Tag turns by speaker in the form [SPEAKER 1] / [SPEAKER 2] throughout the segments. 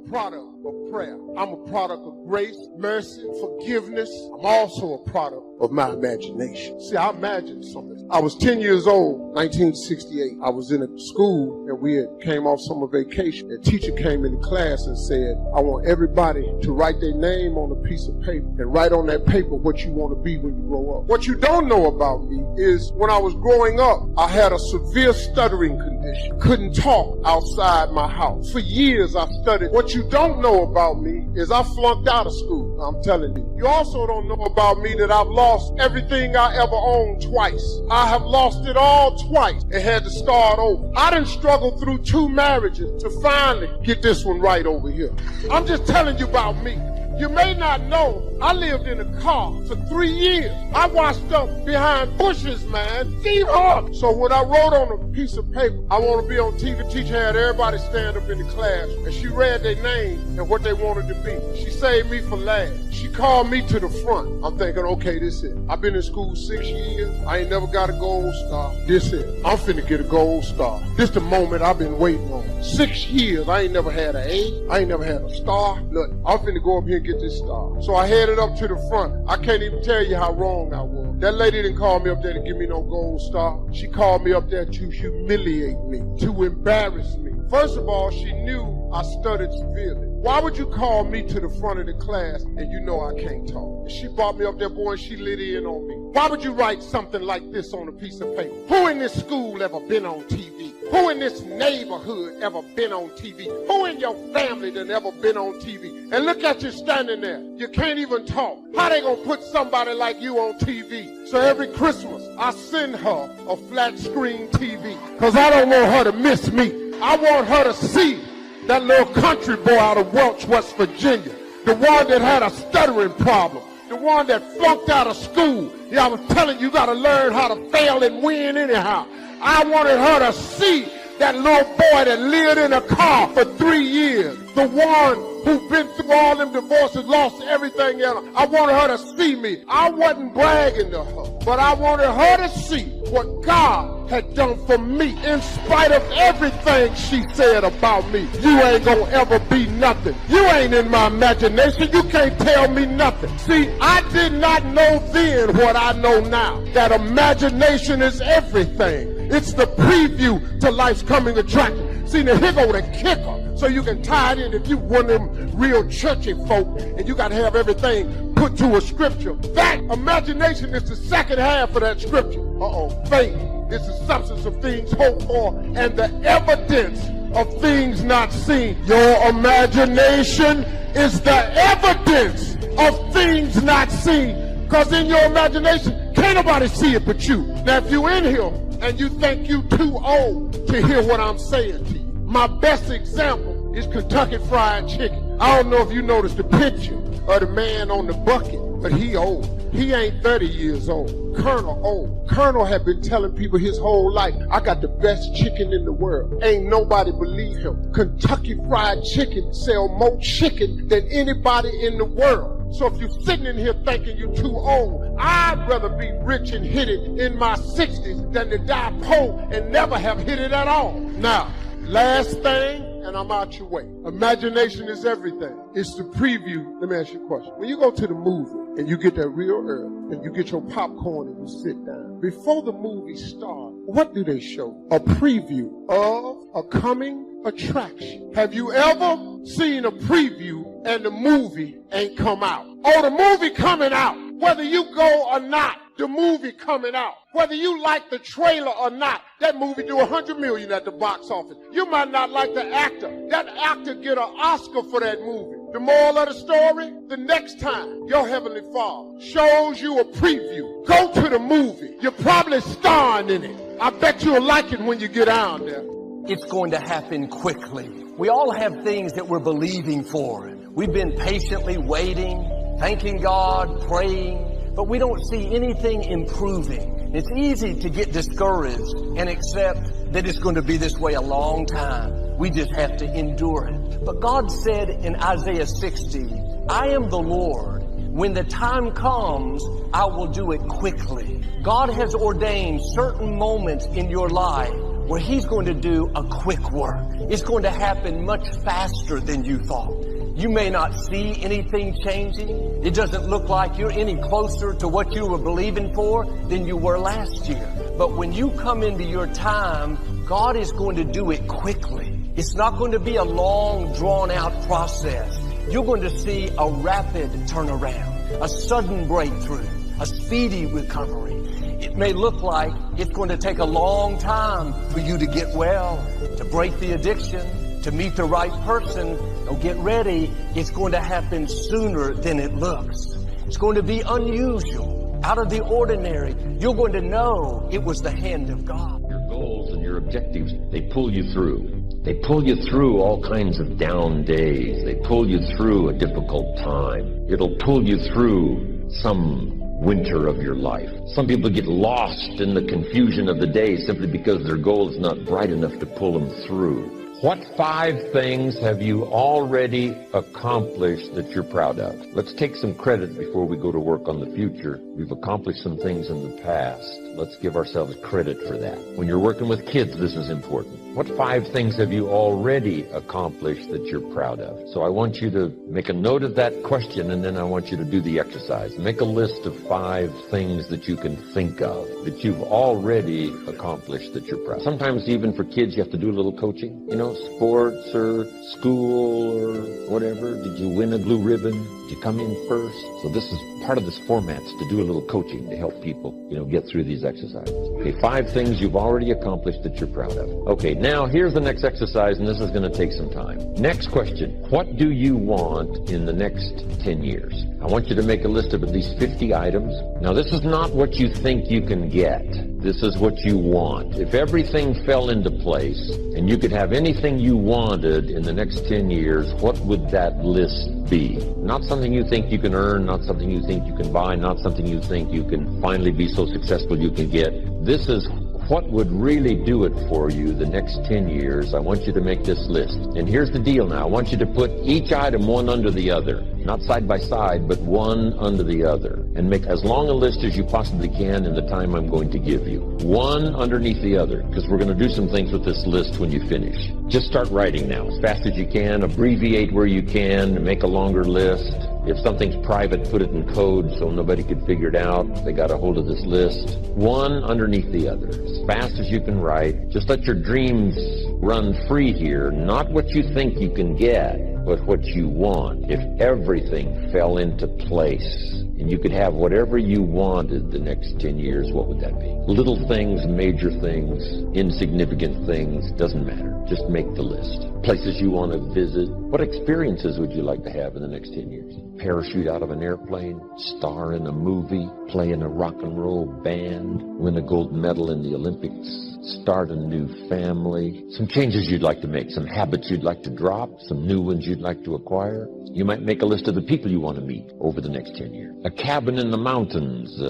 [SPEAKER 1] product of prayer. I'm a product of grace, mercy, forgiveness. I'm also a product of my imagination. See, I imagined something. I was 10 years old, 1968. I was in a school and we had came off summer vacation. A teacher came into class and said, I want everybody to write their name on a piece of paper and write on that paper what you want to be when you grow up. What you don't know about me is when I was growing up, I had a severe stuttering condition. Couldn't talk outside my house. For years I studied. What you don't know about me is I flunked out of school. I'm telling you. You also don't know about me that I've lost everything I ever owned twice. I have lost it all twice and had to start over. I done struggled through 2 marriages to finally get this one right over here. I'm just telling you about me. You may not know, I lived in a car for 3 years. I washed up behind bushes, man. Deep up. So when I wrote on a piece of paper, I want to be on TV, the teacher had everybody stand up in the class, and she read their name and what they wanted to be. She saved me for last. She called me to the front. I'm thinking, okay, this is it. I've been in school 6 years. I ain't never got a gold star. This is it. I'm finna get a gold star. This the moment I've been waiting on. 6 years, I ain't never had an A. I ain't never had a star. Nothing. I'm finna go up here and get this star. So I headed up to the front. I can't even tell you how wrong I was. That lady didn't call me up there to give me no gold star. She called me up there to humiliate me, to embarrass me. First of all, she knew I stuttered severely. Why would you call me to the front of the class and you know I can't talk? She brought me up there, boy, and she lit in on me. Why would you write something like this on a piece of paper? Who in this school ever been on TV? Who in this neighborhood ever been on TV? Who in your family done ever been on TV? And look at you standing there. You can't even talk. How they gonna put somebody like you on TV? So every Christmas, I send her a flat screen TV because I don't want her to miss me. I want her to see that little country boy out of Welch, West Virginia, the one that had a stuttering problem, the one that flunked out of school. Yeah, I was telling you, you got to learn how to fail and win anyhow. I wanted her to see that little boy that lived in a car for 3 years, the one who been through all them divorces, lost everything else. I wanted her to see me. I wasn't bragging to her, but I wanted her to see what God had done for me. In spite of everything she said about me, you ain't gonna ever be nothing. You ain't in my imagination. You can't tell me nothing. See, I did not know then what I know now, that imagination is everything. It's the preview to life's coming attraction. See, now here go the kicker, so you can tie it in if you one of them real churchy folk and you got to have everything put to a scripture. That imagination is the second half of that scripture. Faith is the substance of things hoped for and the evidence of things not seen. Your imagination is the evidence of things not seen, because in your imagination, can't nobody see it but you. Now, if you in here and you think you too old to hear what I'm saying to you, my best example is Kentucky Fried Chicken. I don't know if you noticed the picture of the man on the bucket, but he old. He ain't 30 years old. Colonel old. Colonel had been telling people his whole life, I got the best chicken in the world. Ain't nobody believe him. Kentucky Fried Chicken sell more chicken than anybody in the world. So if you're sitting in here thinking you're too old, I'd rather be rich and hit it in my 60s than to die poor and never have hit it at all. Now, last thing, and I'm out your way. Imagination is everything. It's the preview. Let me ask you a question. When you go to the movie and you get there real early and you get your popcorn and you sit down, before the movie starts, what do they show? A preview of a coming attraction. Have you ever seen a preview and the movie ain't come out? Oh, the movie coming out. Whether you go or not, the movie coming out. Whether you like the trailer or not, that movie do 100 million at the box office. You might not like the actor. That actor get an Oscar for that movie. The moral of the story, the next time your Heavenly Father shows you a preview, go to the movie. You're probably starring in it. I bet you'll like it when you get down there.
[SPEAKER 2] It's going to happen quickly. We all have things that we're believing for. We've been patiently waiting, thanking God, praying, but we don't see anything improving. It's easy to get discouraged and accept that it's going to be this way a long time. We just have to endure it. But God said in Isaiah 60, I am the Lord. When the time comes, I will do it quickly. God has ordained certain moments in your life where He's going to do a quick work. It's going to happen much faster than you thought. You may not see anything changing. It doesn't look like you're any closer to what you were believing for than you were last year. But when you come into your time, God is going to do it quickly. It's not going to be a long, drawn-out process. You're going to see a rapid turnaround, a sudden breakthrough, a speedy recovery. It may look like it's going to take a long time for you to get well, to break the addiction, to meet the right person. Now get ready. It's going to happen sooner than it looks. It's going to be unusual, out of the ordinary. You're going to know it was the hand of God.
[SPEAKER 3] Your goals and your objectives, they pull you through. They pull you through all kinds of down days. They pull you through a difficult time. It'll pull you through some winter of your life. Some people get lost in the confusion of the day simply because their goal is not bright enough to pull them through. What 5 things have you already accomplished that you're proud of? Let's take some credit before we go to work on the future. We've accomplished some things in the past. Let's give ourselves credit for that. When you're working with kids, this is important. What 5 things have you already accomplished that you're proud of? So I want you to make a note of that question, and then I want you to do the exercise. Make a list of 5 things that you can think of that you've already accomplished that you're proud of. Sometimes even for kids, you have to do a little coaching. You know, sports or school or whatever. Did you win a blue ribbon? Did you come in first? So this is part of this format, to do a little coaching to help people, get through these exercises. Okay, 5 things you've already accomplished that you're proud of. Okay, now here's the next exercise, and this is going to take some time. Next question. What do you want in the next 10 years? I want you to make a list of at least 50 items. Now, this is not what you think you can get. This is what you want. If everything fell into place and you could have anything you wanted in the next 10 years, what would that list be? Not something you think you can earn, not something you think you can buy, not something you think you can finally be so successful you can get. This is what would really do it for you the next 10 years. I want you to make this list. And here's the deal now. I want you to put each item one under the other. Not side by side, but one under the other. And make as long a list as you possibly can in the time I'm going to give you. One underneath the other, because we're going to do some things with this list when you finish. Just start writing now as fast as you can. Abbreviate where you can. Make a longer list. If something's private, put it in code so nobody could figure it out. They got a hold of this list. One underneath the other. As fast as you can write. Just let your dreams run free here. Not what you think you can get, but what you want. If everything fell into place and you could have whatever you wanted the next 10 years, what would that be? Little things, major things, insignificant things, doesn't matter. Just make the list. Places you want to visit. What experiences would you like to have in the next 10 years? Parachute out of an airplane, star in a movie, play in a rock and roll band, win a gold medal in the Olympics, start a new family, some changes you'd like to make, some habits you'd like to drop, some new ones you'd like to acquire. You might make a list of the people you want to meet over the next 10 years. A cabin in the mountains,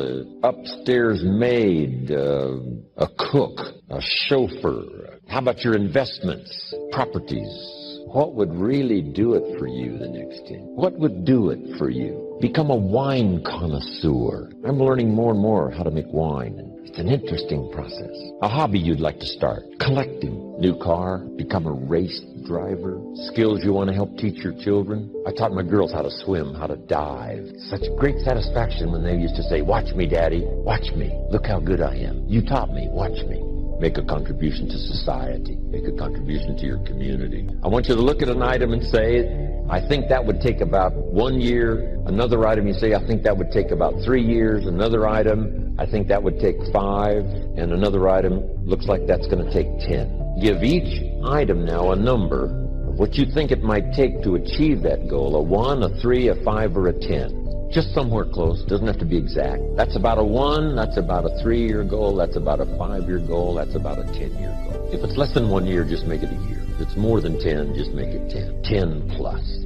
[SPEAKER 3] upstairs maid, a cook, a chauffeur. How about your investments, properties? What would really do it for you the next 10? What would do it for you? Become a wine connoisseur. I'm learning more and more how to make wine. It's an interesting process. A hobby you'd like to start. Collecting. New car. Become a race driver. Skills you want to help teach your children. I taught my girls how to swim, how to dive. Such great satisfaction when they used to say, "Watch me, Daddy. Watch me. Look how good I am. You taught me. Watch me." Make a contribution to society. Make a contribution to your community. I want you to look at an item and say, I think that would take about 1 year. Another item, you say, I think that would take about 3 years. Another item, I think that would take 5. And another item, looks like that's going to take 10. Give each item now a number of what you think it might take to achieve that goal. A 1, a 3, a 5, or a 10. Just somewhere close. Doesn't have to be exact. That's about a 1. That's about a 3-year goal. That's about a 5-year goal. That's about a 10-year goal. If it's less than 1 year, just make it a year. If it's more than 10, just make it 10. 10 plus.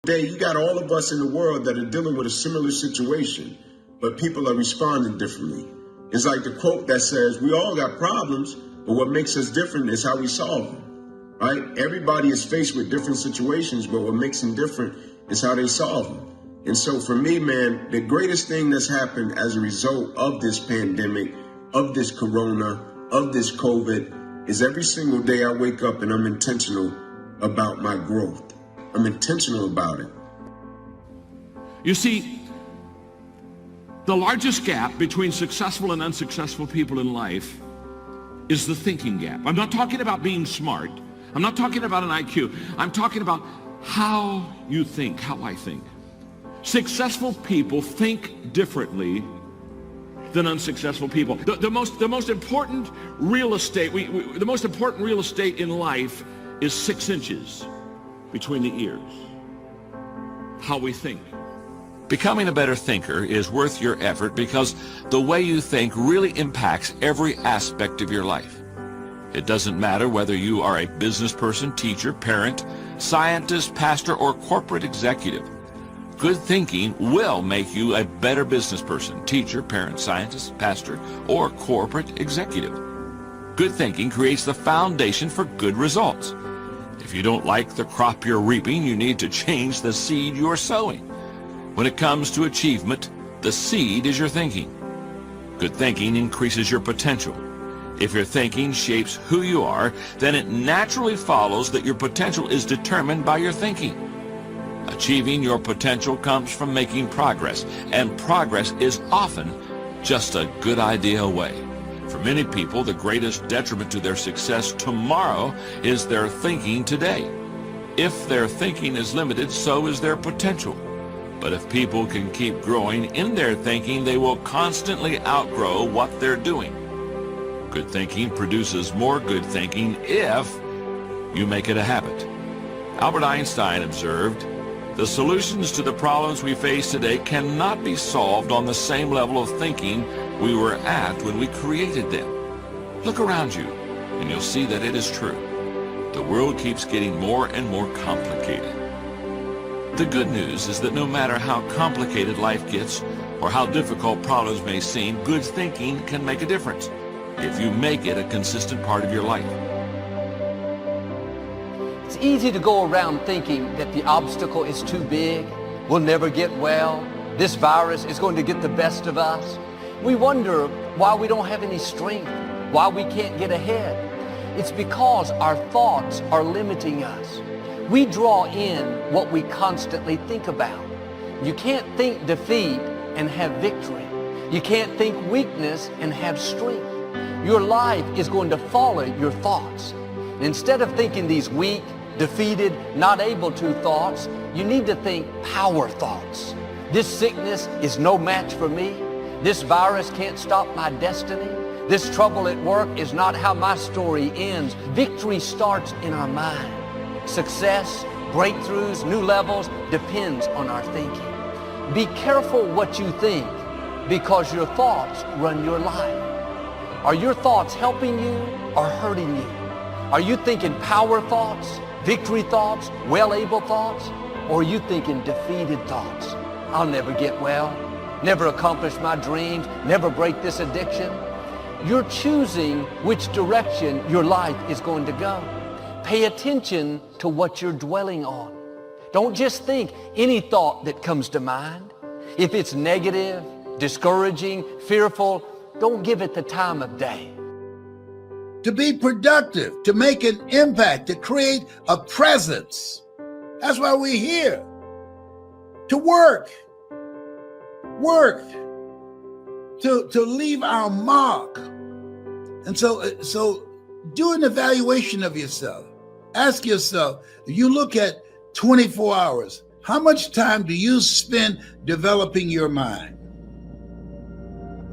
[SPEAKER 4] Today, you got all of us in the world that are dealing with a similar situation, but people are responding differently. It's like the quote that says, we all got problems, but what makes us different is how we solve them, right? Everybody is faced with different situations, but what makes them different is how they solve them. And so for me, man, the greatest thing that's happened as a result of this pandemic, of this corona, of this COVID, is every single day I wake up and I'm intentional about my growth. I'm intentional about it.
[SPEAKER 5] You see, the largest gap between successful and unsuccessful people in life is the thinking gap. I'm not talking about being smart. I'm not talking about an IQ. I'm talking about how you think, how I think. Successful people think differently than unsuccessful people. The most important real estate, the most important real estate in life is 6 inches between the ears. How we think. Becoming a better thinker is worth your effort because the way you think really impacts every aspect of your life. It doesn't matter whether you are a business person, teacher, parent, scientist, pastor, or corporate executive. Good thinking will make you a better business person, teacher, parent, scientist, pastor, or corporate executive. Good thinking creates the foundation for good results. If you don't like the crop you're reaping, you need to change the seed you're sowing. When it comes to achievement, the seed is your thinking. Good thinking increases your potential. If your thinking shapes who you are, then it naturally follows that your potential is determined by your thinking. Achieving your potential comes from making progress, and progress is often just a good idea away. For many people, the greatest detriment to their success tomorrow is their thinking today. If their thinking is limited, so is their potential. But if people can keep growing in their thinking, they will constantly outgrow what they're doing. Good thinking produces more good thinking if you make it a habit. Albert Einstein observed, the solutions to the problems we face today cannot be solved on the same level of thinking we were at when we created them. Look around you, and you'll see that it is true. The world keeps getting more and more complicated. The good news is that no matter how complicated life gets, or how difficult problems may seem, good thinking can make a difference if you make it a consistent part of your life.
[SPEAKER 2] It's easy to go around thinking that the obstacle is too big, we'll never get well, this virus is going to get the best of us. We wonder why we don't have any strength, why we can't get ahead. It's because our thoughts are limiting us. We draw in what we constantly think about. You can't think defeat and have victory. You can't think weakness and have strength. Your life is going to follow your thoughts. Instead of thinking these weak, defeated, not able to thoughts, you need to think power thoughts. This sickness is no match for me. This virus can't stop my destiny. This trouble at work is not how my story ends. Victory starts in our mind. Success, breakthroughs, new levels depends on our thinking. Be careful what you think because your thoughts run your life. Are your thoughts helping you or hurting you? Are you thinking power thoughts, victory thoughts, well-able thoughts? Or are you thinking defeated thoughts? I'll never get well, never accomplish my dreams, never break this addiction. You're choosing which direction your life is going to go. Pay attention to what you're dwelling on. Don't just think any thought that comes to mind. If it's negative, discouraging, fearful, don't give it the time of day.
[SPEAKER 6] To be productive, to make an impact, to create a presence. That's why we're here. To work, to leave our mark. And so do an evaluation of yourself. Ask yourself, if you look at 24 hours, how much time do you spend developing your mind?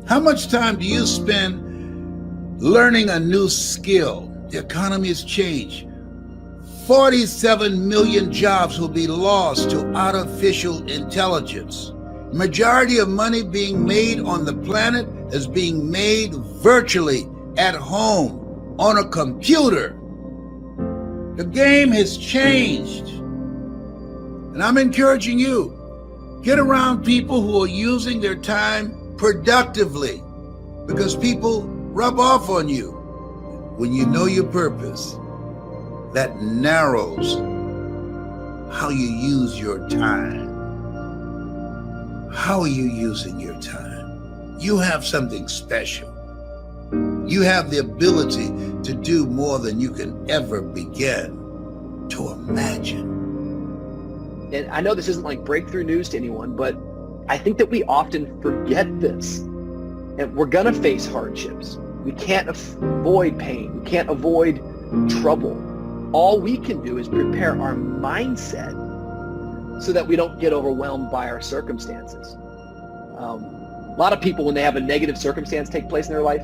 [SPEAKER 6] How much time do you spend learning a new skill? The economy has changed. 47 million jobs will be lost to artificial intelligence. Majority of money being made on the planet is being made virtually at home on a computer. The game has changed. And I'm encouraging you, get around people who are using their time productively, because people rub off on you. When you know your purpose, that narrows how you use your time. How are you using your time? You have something special. You have the ability to do more than you can ever begin to imagine.
[SPEAKER 7] And I know this isn't like breakthrough news to anyone, but I think that we often forget this. And we're going to face hardships. We can't avoid pain. We can't avoid trouble. All we can do is prepare our mindset so that we don't get overwhelmed by our circumstances. A lot of people, when they have a negative circumstance take place in their life,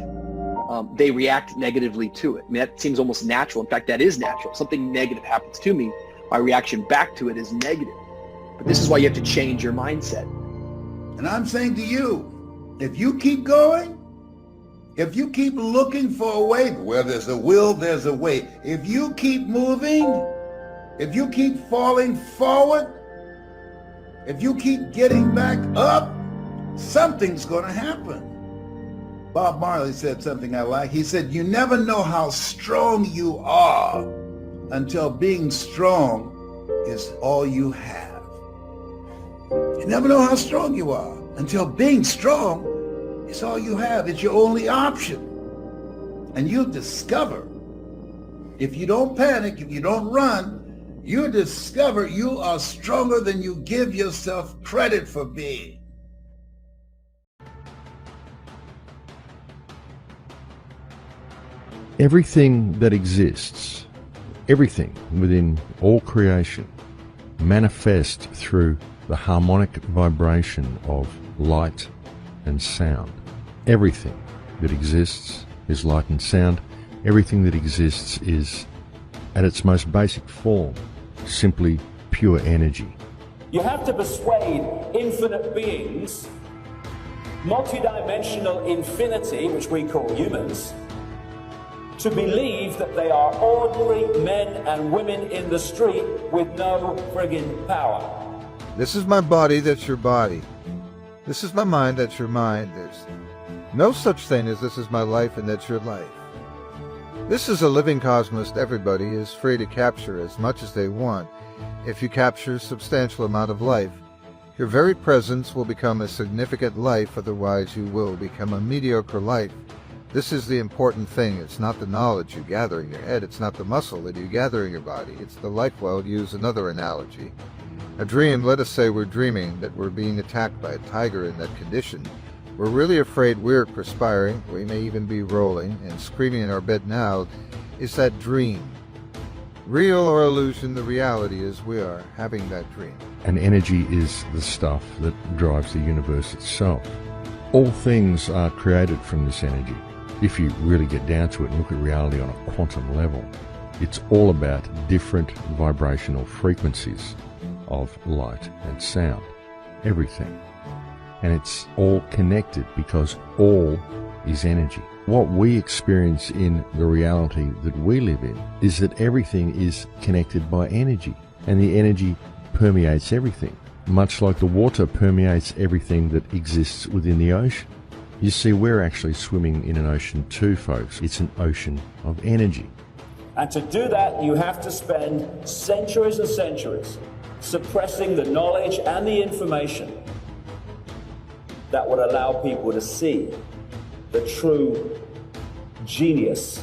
[SPEAKER 7] they react negatively to it. I mean, that seems almost natural. In fact, that is natural. Something negative happens to me, my reaction back to it is negative. But this is why you have to change your mindset.
[SPEAKER 6] And I'm saying to you, if you keep going, if you keep looking for a way, where there's a will, there's a way. If you keep moving, if you keep falling forward, if you keep getting back up, something's going to happen. Bob Marley said something I like. He said, you never know how strong you are until being strong is all you have. You never know how strong you are until being strong is all you have. It's your only option. And you'll discover, if you don't panic, if you don't run, you'll discover you are stronger than you give yourself credit for being.
[SPEAKER 8] Everything that exists, everything within all creation, manifests through the harmonic vibration of light and sound. Everything that exists is light and sound. Everything that exists is, at its most basic form, simply pure energy.
[SPEAKER 9] You have to persuade infinite beings, multidimensional infinity, which we call humans, to believe that they are ordinary men and women in the street with no friggin' power.
[SPEAKER 10] This is my body, that's your body. This is my mind, that's your mind. There's no such thing as this is my life and that's your life. This is a living cosmos. Everybody is free to capture as much as they want. If you capture a substantial amount of life, your very presence will become a significant life, otherwise you will become a mediocre life. This is the important thing. It's not the knowledge you gather in your head. It's not the muscle that you gather in your body. It's the life well. To use another analogy. A dream, let us say we're dreaming that we're being attacked by a tiger in that condition. We're really afraid we're perspiring. We may even be rolling and screaming in our bed now. Is that dream? Real or illusion, the reality is we are having that dream.
[SPEAKER 8] And energy is the stuff that drives the universe itself. All things are created from this energy. If you really get down to it and look at reality on a quantum level, it's all about different vibrational frequencies of light and sound. Everything. And it's all connected because all is energy. What we experience in the reality that we live in is that everything is connected by energy, and the energy permeates everything, much like the water permeates everything that exists within the ocean. You see, we're actually swimming in an ocean too, folks. It's an ocean of energy.
[SPEAKER 9] And to do that, you have to spend centuries and centuries suppressing the knowledge and the information that would allow people to see the true genius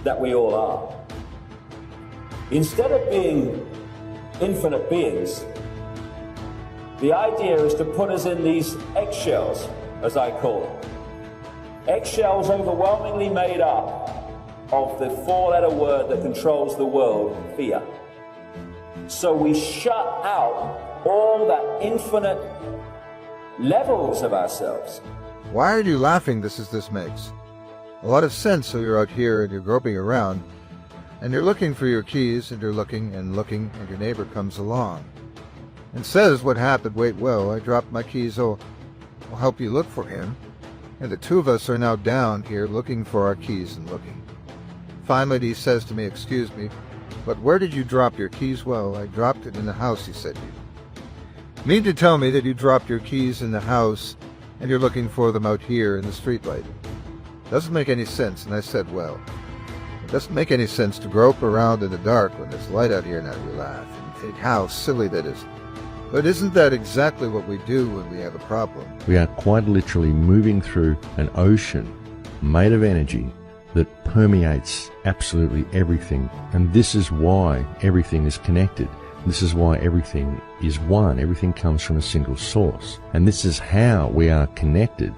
[SPEAKER 9] that we all are. Instead of being infinite beings, the idea is to put us in these eggshells, as I call them. Eggshells overwhelmingly made up of the four-letter word that controls the world, fear. So we shut out all that infinite levels of ourselves.
[SPEAKER 10] Why are you laughing? This makes a lot of sense. So you're out here and you're groping around and you're looking for your keys and you're looking and looking, and your neighbor comes along and says, what happened? Wait, well, I dropped my keys. Oh, I'll help you look for him. And the two of us are now down here looking for our keys and looking. Finally, he says to me, excuse me, But where did you drop your keys? Well, I dropped it in the house, he said to you. Mean to tell me that you dropped your keys in the house and you're looking for them out here in the streetlight? Doesn't make any sense. And I said, well, it doesn't make any sense to grope around in the dark when there's light out here. Now you laugh and think how silly that is. But isn't that exactly what we do when we have a problem?
[SPEAKER 8] We are quite literally moving through an ocean made of energy that permeates absolutely everything. And this is why everything is connected. This is why everything is one. Everything comes from a single source. And this is how we are connected.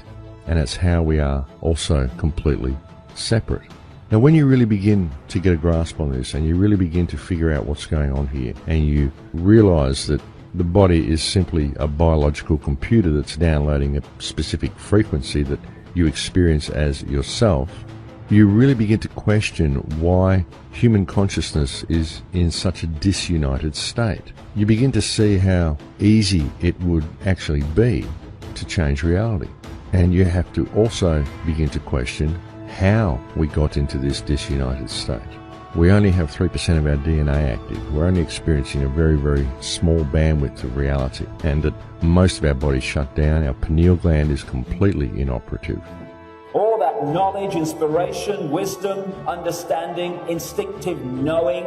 [SPEAKER 8] And it's how we are also completely separate. Now, when you really begin to get a grasp on this and you really begin to figure out what's going on here and you realize that the body is simply a biological computer that's downloading a specific frequency that you experience as yourself, you really begin to question why human consciousness is in such a disunited state. You begin to see how easy it would actually be to change reality. And you have to also begin to question how we got into this disunited state. We only have 3% of our DNA active. We're only experiencing a very, very small bandwidth of reality, and that most of our body's shut down. Our pineal gland is completely inoperative.
[SPEAKER 9] All that knowledge, inspiration, wisdom, understanding, instinctive knowing,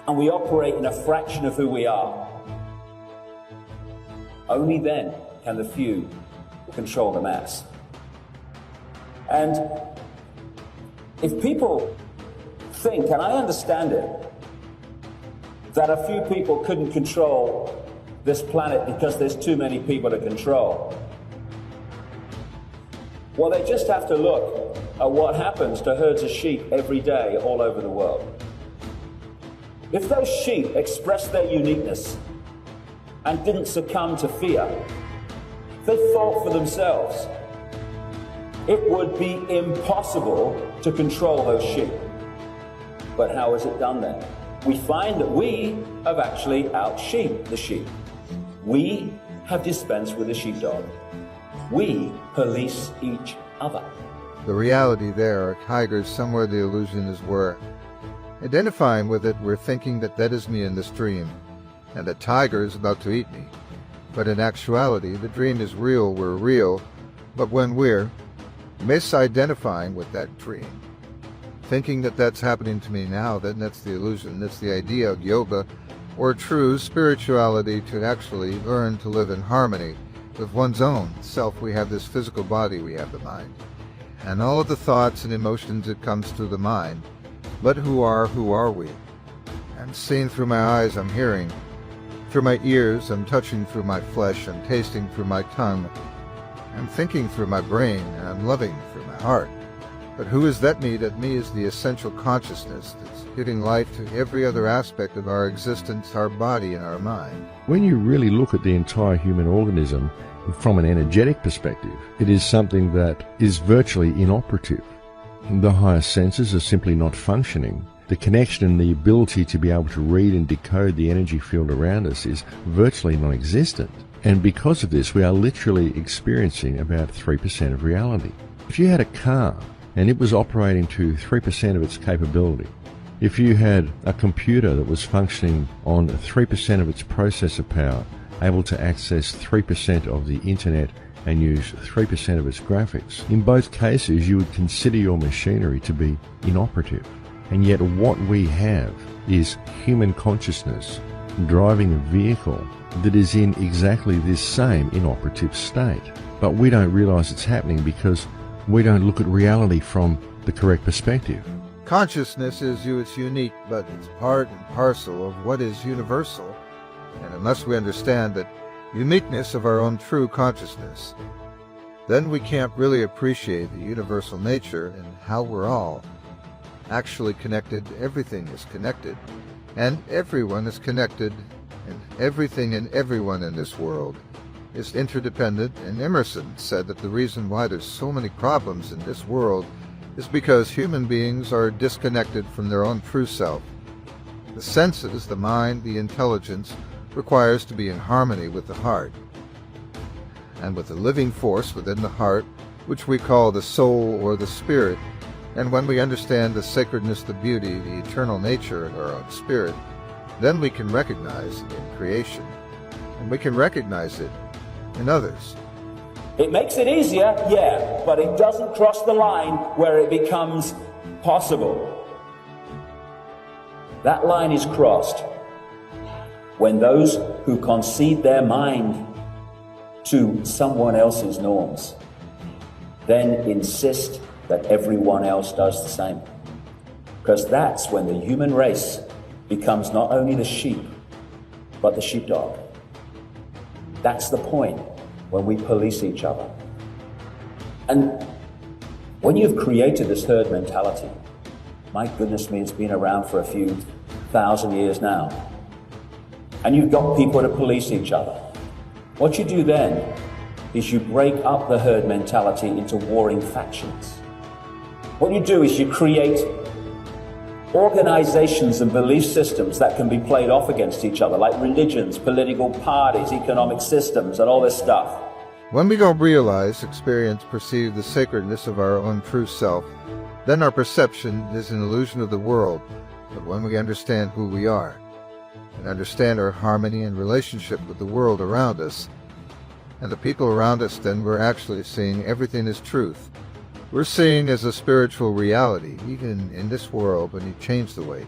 [SPEAKER 9] and we operate in a fraction of who we are. Only then can the few control the mass. And if people think, and I understand it, that a few people couldn't control this planet because there's too many people to control, well, they just have to look at what happens to herds of sheep every day all over the world. If those sheep expressed their uniqueness and didn't succumb to fear, they thought for themselves, it would be impossible to control those sheep. But how is it done then? We find that we have actually out-sheeped the sheep. We have dispensed with the sheepdog. We police each other.
[SPEAKER 10] The reality there are tigers somewhere. The illusion is we're identifying with it. We're thinking that that is me in this dream, and the tiger is about to eat me. But in actuality, the dream is real. We're real. But when we're misidentifying with that dream, thinking that that's happening to me now, then that's the illusion. That's the idea of yoga or true spirituality, to actually learn to live in harmony with one's own self. We have this physical body, we have the mind, and all of the thoughts and emotions that comes through the mind. But who are we? I'm seeing through my eyes, I'm hearing through my ears, I'm touching through my flesh, I'm tasting through my tongue, I'm thinking through my brain, and I'm loving through my heart. But who is that me? That me is the essential consciousness that's giving life to every other aspect of our existence, our body and our mind.
[SPEAKER 8] When you really look at the entire human organism from an energetic perspective, it is something that is virtually inoperative. The higher senses are simply not functioning. The connection and the ability to be able to read and decode the energy field around us is virtually non-existent. And because of this, we are literally experiencing about 3% of reality. If you had a car and it was operating to 3% of its capability, if you had a computer that was functioning on 3% of its processor power, able to access 3% of the internet and use 3% of its graphics, in both cases you would consider your machinery to be inoperative. And yet what we have is human consciousness driving a vehicle that is in exactly this same inoperative state. But we don't realize it's happening because we don't look at reality from the correct perspective.
[SPEAKER 10] Consciousness is it's unique, but it's part and parcel of what is universal. And unless we understand that uniqueness of our own true consciousness, then we can't really appreciate the universal nature and how we're all actually connected. Everything is connected, and everyone is connected, and everything and everyone in this world is interdependent. And Emerson said that the reason why there's so many problems in this world is because human beings are disconnected from their own true self. The senses, the mind, the intelligence requires to be in harmony with the heart, and with the living force within the heart, which we call the soul or the spirit. And when we understand the sacredness, the beauty, the eternal nature of our own spirit, then we can recognize it in creation, and we can recognize it in others.
[SPEAKER 9] It makes it easier, yeah, but it doesn't cross the line where it becomes possible. That line is crossed when those who concede their mind to someone else's norms then insist that everyone else does the same. Because that's when the human race becomes not only the sheep, but the sheepdog. That's the point when we police each other. And when you've created this herd mentality, my goodness me, it's been around for a few thousand years now, and you've got people to police each other, what you do then is you break up the herd mentality into warring factions. What you do is you create organizations and belief systems that can be played off against each other, like religions, political parties, economic systems, and all this stuff.
[SPEAKER 10] When we don't realize, experience, perceive the sacredness of our own true self, then our perception is an illusion of the world. But when we understand who we are, and understand our harmony and relationship with the world around us, and the people around us, then we're actually seeing everything as truth. We're seeing as a spiritual reality, even in this world, when you change the way.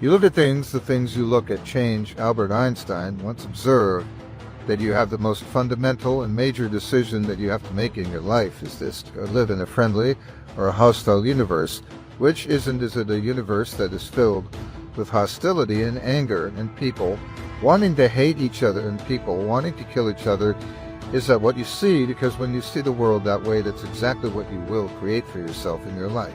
[SPEAKER 10] You look at things, the things you look at change. Albert Einstein once observed that you have the most fundamental and major decision that you have to make in your life is this: to live in a friendly or a hostile universe. Which isn't, is it a universe that is filled with hostility and anger and people wanting to hate each other and people wanting to kill each other? Is that what you see? Because when you see the world that way, that's exactly what you will create for yourself in your life.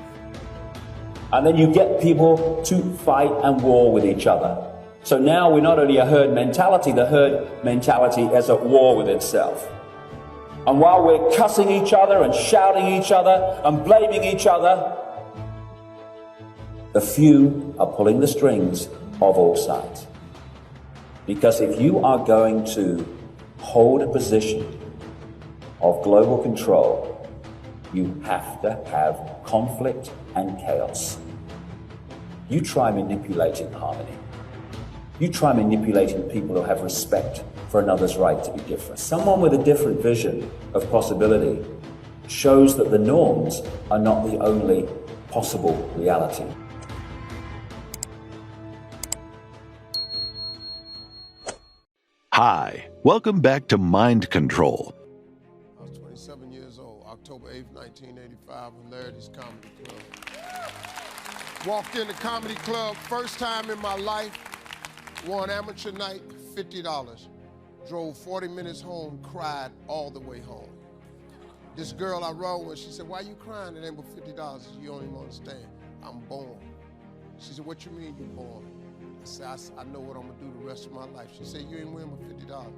[SPEAKER 9] And then you get people to fight and war with each other. So now we're not only a herd mentality, the herd mentality is at war with itself. And while we're cussing each other and shouting each other and blaming each other, the few are pulling the strings of all sides. Because if you are going to hold a position of global control, you have to have conflict and chaos. You try manipulating harmony. You try manipulating people who have respect for another's right to be different. Someone with a different vision of possibility shows that the norms are not the only possible reality.
[SPEAKER 11] Hi, welcome back to Mind Control.
[SPEAKER 1] I was 27 years old, October 8th, 1985, in Larity's Comedy Club. Walked in the comedy club, first time in my life, won amateur night, $50. Drove 40 minutes home, cried all the way home. This girl I rode with, she said, "Why you crying? It ain't but $50. You don't even understand. I'm born." She said, "What you mean you born?" I said, I know what I'm gonna do the rest of my life. She said, "You ain't winning but $50.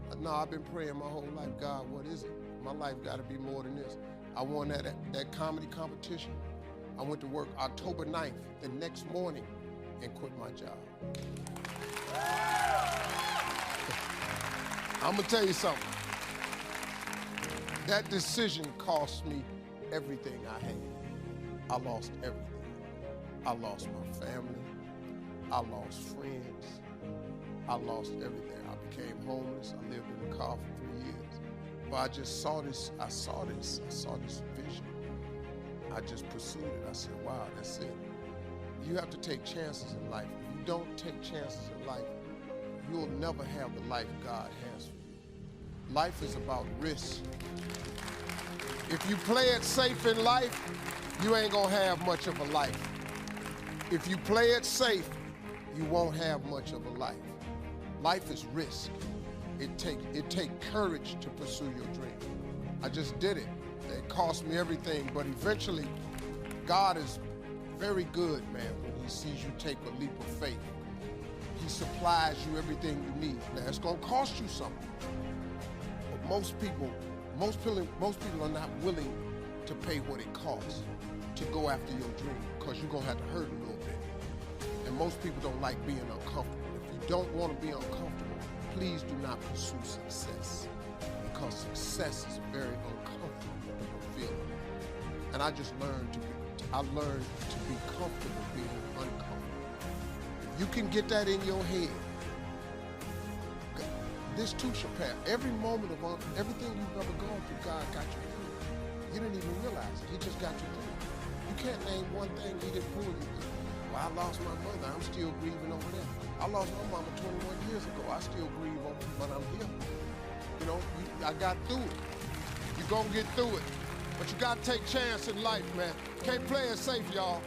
[SPEAKER 1] I said, "No, I've been praying my whole life, God, what is it? My life gotta be more than this." I won that comedy competition. I went to work October 9th, the next morning, and quit my job. I'm gonna tell you something. That decision cost me everything I had. I lost everything. I lost my family. I lost friends. I lost everything. I became homeless. I lived in a car for 3 years. But I just saw this vision. I just pursued it. I said, wow, that's it. You have to take chances in life. If you don't take chances in life, you'll never have the life God has for you. Life is about risk. If you play it safe in life, you ain't gonna have much of a life. If you play it safe, you won't have much of a life. Life is risk. It take courage to pursue your dream. I just did it. It cost me everything, but eventually, God is very good, man, when he sees you take a leap of faith. He supplies you everything you need. Now, it's gonna cost you something. But most people are not willing to pay what it costs to go after your dream, because you're gonna have to hurt a little bit. And most people don't like being uncomfortable. If you don't want to be uncomfortable, please do not pursue success, because success is a very uncomfortable feeling. And I just learned to I learned to be comfortable being uncomfortable. If you can get that in your head, this too shall pass. Every moment of everything you've ever gone through, God got you through. You didn't even realize it. He just got you through. You can't name one thing he didn't pull you through. Well, I lost my mother. I'm still grieving over that. I lost my mama 21 years ago. I still grieve over it, but I'm here. You know, I got through it. You're gonna get through it. But you gotta take chance in life, man. Can't play it safe, y'all.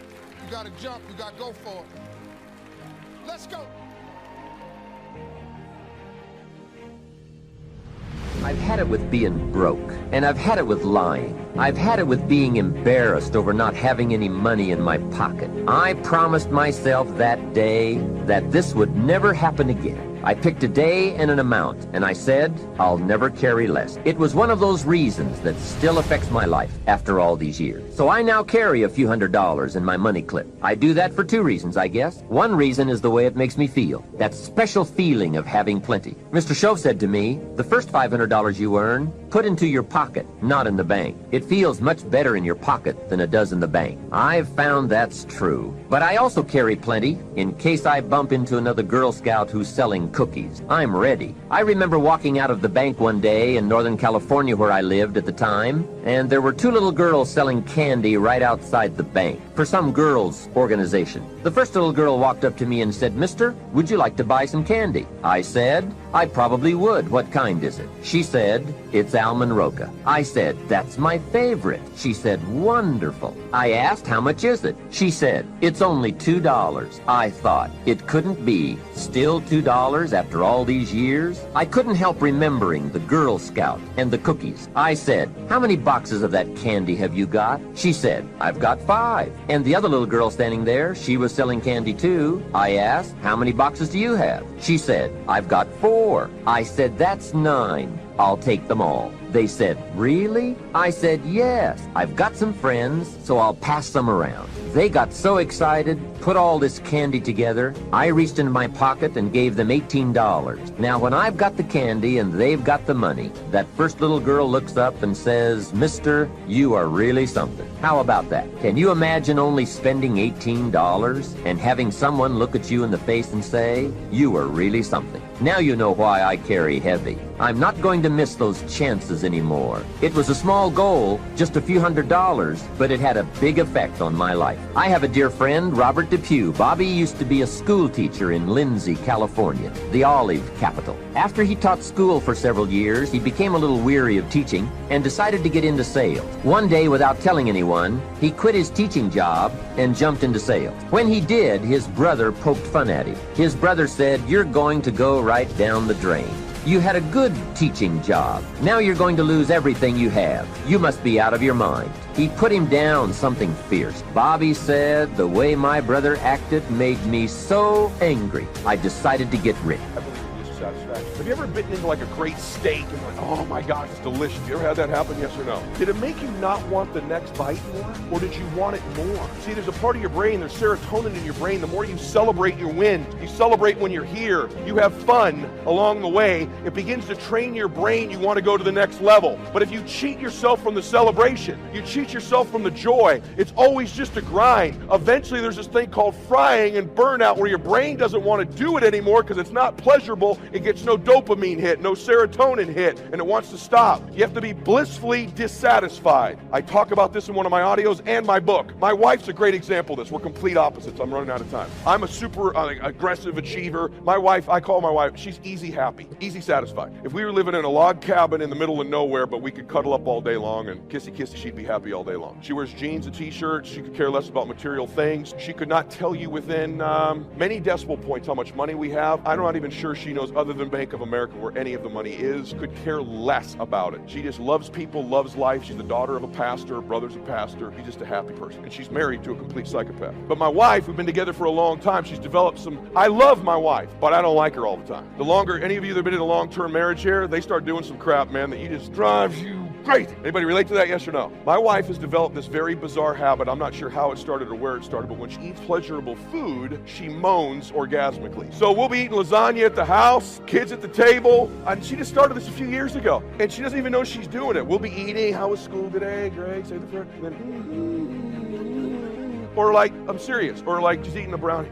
[SPEAKER 1] You gotta jump, you gotta go for it. Let's go.
[SPEAKER 3] I've had it with being broke, and I've had it with lying. I've had it with being embarrassed over not having any money in my pocket. I promised myself that day that this would never happen again. I picked a day and an amount, and I said, I'll never carry less. It was one of those reasons that still affects my life after all these years. So I now carry a few $100s in my money clip. I do that for two reasons, I guess. One reason is the way it makes me feel. That special feeling of having plenty. Mr. Shove said to me, the first $500 you earn, put into your pocket, not in the bank. It feels much better in your pocket than it does in the bank. I've found that's true. But I also carry plenty in case I bump into another Girl Scout who's selling cookies. I'm ready. I remember walking out of the bank one day in Northern California where I lived at the time, and there were two little girls selling candy right outside the bank for some girls' organization. The first little girl walked up to me and said, Mister, would you like to buy some candy? I said, I probably would. What kind is it? She said, it's almond roca. I said, that's my favorite. She said, wonderful. I asked, how much is it? She said, it's only $2. I thought, it couldn't be. Still $2 after all these years? I couldn't help remembering the Girl Scout and the cookies. I said, how many boxes of that candy have you got? She said, I've got 5. And the other little girl standing there, she was selling candy too. I asked, how many boxes do you have? She said, I've got 4. I said, that's 9. I'll take them all. They said, really? I said, yes. I've got some friends, so I'll pass some around. They got so excited, put all this candy together. I reached into my pocket and gave them $18. Now, when I've got the candy and they've got the money, that first little girl looks up and says, Mister, you are really something. How about that? Can you imagine only spending $18 and having someone look at you in the face and say, you are really something? Now you know why I carry heavy. I'm not going to miss those chances anymore. It was a small goal, just a few $100s, but it had a big effect on my life. I have a dear friend, Robert Depew. Bobby used to be a school teacher in Lindsay, California, the olive capital. After he taught school for several years, he became a little weary of teaching and decided to get into sales. One day, without telling anyone, he quit his teaching job and jumped into sales. When he did, his brother poked fun at him. His brother said, you're going to go right down the drain. You had a good teaching job. Now you're going to lose everything you have. You must be out of your mind. He put him down something fierce. Bobby said, the way my brother acted made me so angry. I decided to get rid.
[SPEAKER 12] Satisfaction. Have you ever bitten into like a great steak and like, oh my gosh, it's delicious? You ever had that happen, yes or no? Did it make you not want the next bite more? Or did you want it more? See, there's a part of your brain, there's serotonin in your brain. The more you celebrate your wins, you celebrate when you're here, you have fun along the way, it begins to train your brain, you want to go to the next level. But if you cheat yourself from the celebration, you cheat yourself from the joy, it's always just a grind. Eventually there's this thing called frying and burnout where your brain doesn't want to do it anymore because it's not pleasurable. It gets no dopamine hit, no serotonin hit, and it wants to stop. You have to be blissfully dissatisfied. I talk about this in one of my audios and my book. My wife's a great example of this. We're complete opposites. I'm running out of time. I'm a super aggressive achiever. My wife, I call my wife, she's easy happy, easy satisfied. If we were living in a log cabin in the middle of nowhere, but we could cuddle up all day long and kissy kissy, she'd be happy all day long. She wears jeans and t-shirts. She could care less about material things. She could not tell you within many decimal points how much money we have. I'm not even sure she knows, other than Bank of America, where any of the money is. Could care less about it. She just loves people, loves life. She's the daughter of a pastor, her brother's a pastor. She's just a happy person. And she's married to a complete psychopath. But my wife, we've been together for a long time, she's developed I love my wife, but I don't like her all the time. The longer, any of you that have been in a long-term marriage here, they start doing some crap, man, that just drives you crazy. Anybody relate to that, yes or no? My wife has developed this very bizarre habit. I'm not sure how it started or where it started, but when she eats pleasurable food, she moans orgasmically. So we'll be eating lasagna at the house, kids at the table, and she just started this a few years ago, and she doesn't even know she's doing it. We'll be eating, how was school today? Great, say the prayer, and then Or like, I'm serious. Or like just eating a brownie.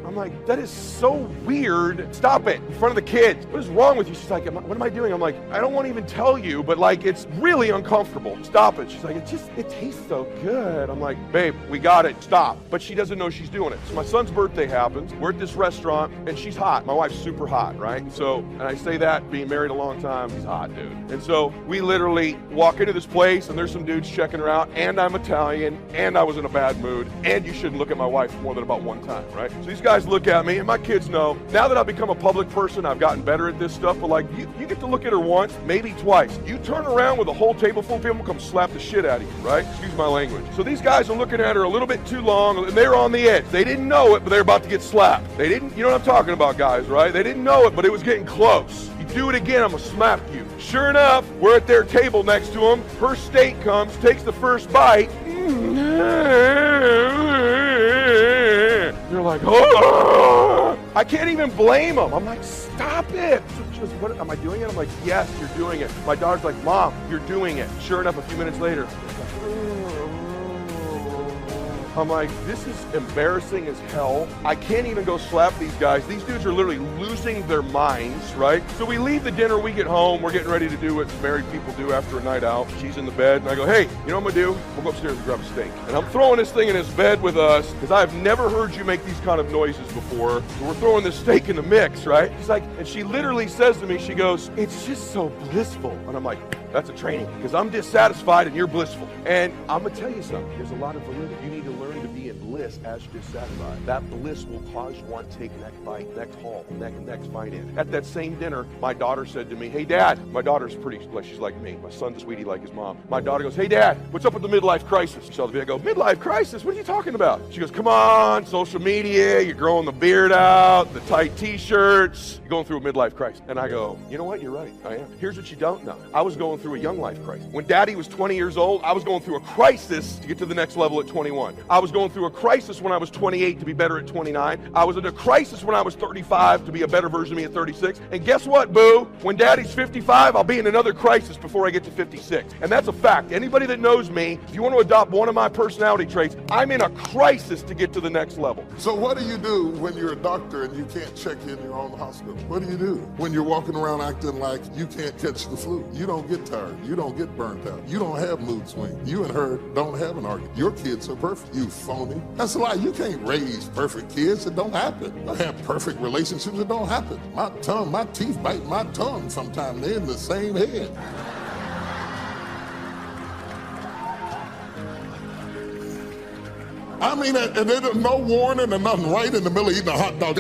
[SPEAKER 12] I'm like, that is so weird. Stop it in front of the kids. What is wrong with you? She's like, what am I doing? I'm like, I don't want to even tell you, but like, it's really uncomfortable. Stop it. She's like, it tastes so good. I'm like, babe, we got it. Stop. But she doesn't know she's doing it. So my son's birthday happens. We're at this restaurant and she's hot. My wife's super hot, right? So, and I say that being married a long time, she's hot, dude. And so we literally walk into this place and there's some dudes checking her out, and I'm Italian, and I was in a bad mood, and you shouldn't look at my wife more than about one time, right? So these guys look at me, and my kids know, now that I've become a public person, I've gotten better at this stuff, but like, you get to look at her once, maybe twice. You turn around with a whole table full of people, come slap the shit out of you, right? Excuse my language. So these guys are looking at her a little bit too long, and they're on the edge. They didn't know it, but they're about to get slapped. They didn't, you know what I'm talking about, guys, right? They didn't know it, but it was getting close. You do it again, I'm gonna slap you. Sure enough, we're at their table next to them. Her steak comes, takes the first bite. You're like, oh! I can't even blame them. I'm like, stop it. She goes, what, am I doing it? I'm like, yes, you're doing it. My daughter's like, Mom, you're doing it. Sure enough, a few minutes later, I'm like, this is embarrassing as hell. I can't even go slap these guys. These dudes are literally losing their minds, right? So we leave the dinner, we get home, we're getting ready to do what married people do after a night out. She's in the bed, and I go, hey, you know what I'm gonna do? We'll go upstairs and grab a steak. And I'm throwing this thing in his bed with us, because I've never heard you make these kind of noises before. So we're throwing this steak in the mix, right? She's like, and she literally says to me, she goes, it's just so blissful. And I'm like, that's a training, because I'm dissatisfied and you're blissful. And I'm gonna tell you something, there's a lot of validity. You need to learn to be in bliss as you're dissatisfied. That bliss will cause you want to take next bite, next haul, next bite in. At that same dinner, my daughter said to me, hey Dad, my daughter's pretty, like she's like me. My son's sweetie like his mom. My daughter goes, hey Dad, what's up with the midlife crisis? She saw the video, I go, midlife crisis? What are you talking about? She goes, come on, social media, you're growing the beard out, the tight t-shirts, you're going through a midlife crisis. And I go, you know what, you're right, I am. Here's what you don't know. I was going through a young life crisis. When Daddy was 20 years old, I was going through a crisis to get to the next level at 21. I was going through a crisis when I was 28 to be better at 29. I was in a crisis when I was 35 to be a better version of me at 36. And guess what, boo? When Daddy's 55, I'll be in another crisis before I get to 56. And that's a fact. Anybody that knows me, if you want to adopt one of my personality traits, I'm in a crisis to get to the next level.
[SPEAKER 13] So what do you do when you're a doctor and you can't check in your own hospital? What do you do when you're walking around acting like you can't catch the flu? You don't get tired. You don't get burnt out. You don't have mood swings. You and her don't have an argument. Your kids are perfect. You phony. That's a lie. You can't raise perfect kids. It don't happen. You have perfect relationships. It don't happen. My teeth bite my tongue sometimes. They're in the same head. I mean, and there's no warning and nothing right in the middle of eating a hot dog.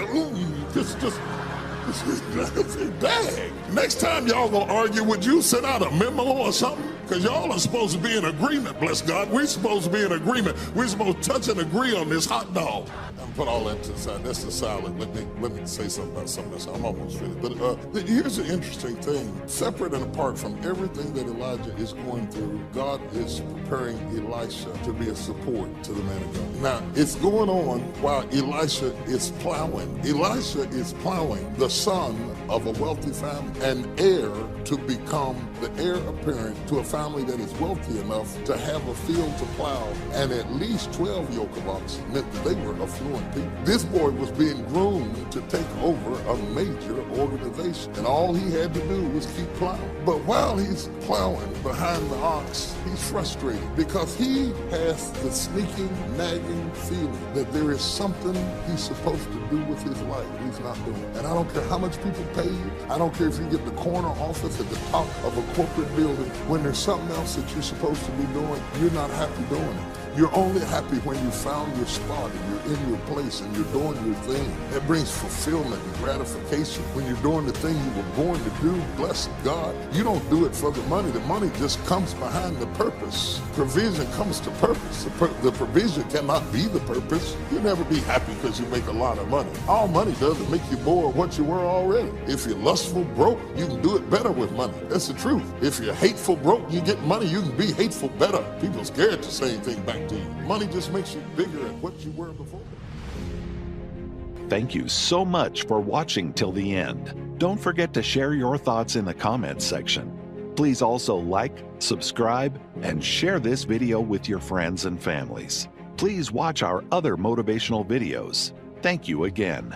[SPEAKER 13] Dang. Next time y'all gonna argue, would you send out a memo or something? Because y'all are supposed to be in agreement, bless God. We're supposed to be in agreement. We're supposed to touch and agree on this hot dog. And put all that to the side. That's the salad. Let me say something about some of this. I'm almost finished. But here's the interesting thing. Separate and apart from everything that Elijah is going through, God is preparing Elisha to be a support to the man of God. Now, it's going on while Elisha is plowing. Elisha is plowing, the son of a wealthy family, an heir to become the heir apparent to a family that is wealthy enough to have a field to plow, and at least 12 yoke of oxen meant that they were affluent people. This boy was being groomed to take over a major organization, and all he had to do was keep plowing. But while he's plowing behind the ox, he's frustrated because he has the sneaking, nagging feeling that there is something he's supposed to do with his life he's not doing. And I don't care how much people pay you. I don't care if you get the corner office at the top of a corporate building. When there's something else that you're supposed to be doing, you're not happy doing it. You're only happy when you found your spot and you're in your place and you're doing your thing. It brings fulfillment and gratification when you're doing the thing you were born to do. Bless God. You don't do it for the money. The money just comes behind the purpose. Provision comes to purpose. The provision cannot be the purpose. You'll never be happy because you make a lot of money. All money does is make you more of what you were already. If you're lustful broke, you can do it better with money. That's the truth. If you're hateful broke, you get money, you can be hateful better. People are scared to say anything back to you. Money just makes you bigger at what you were before.
[SPEAKER 11] Thank you so much for watching till the end. Don't forget to share your thoughts in the comments section. Please also like, subscribe, and share this video with your friends and families. Please watch our other motivational videos. Thank you again.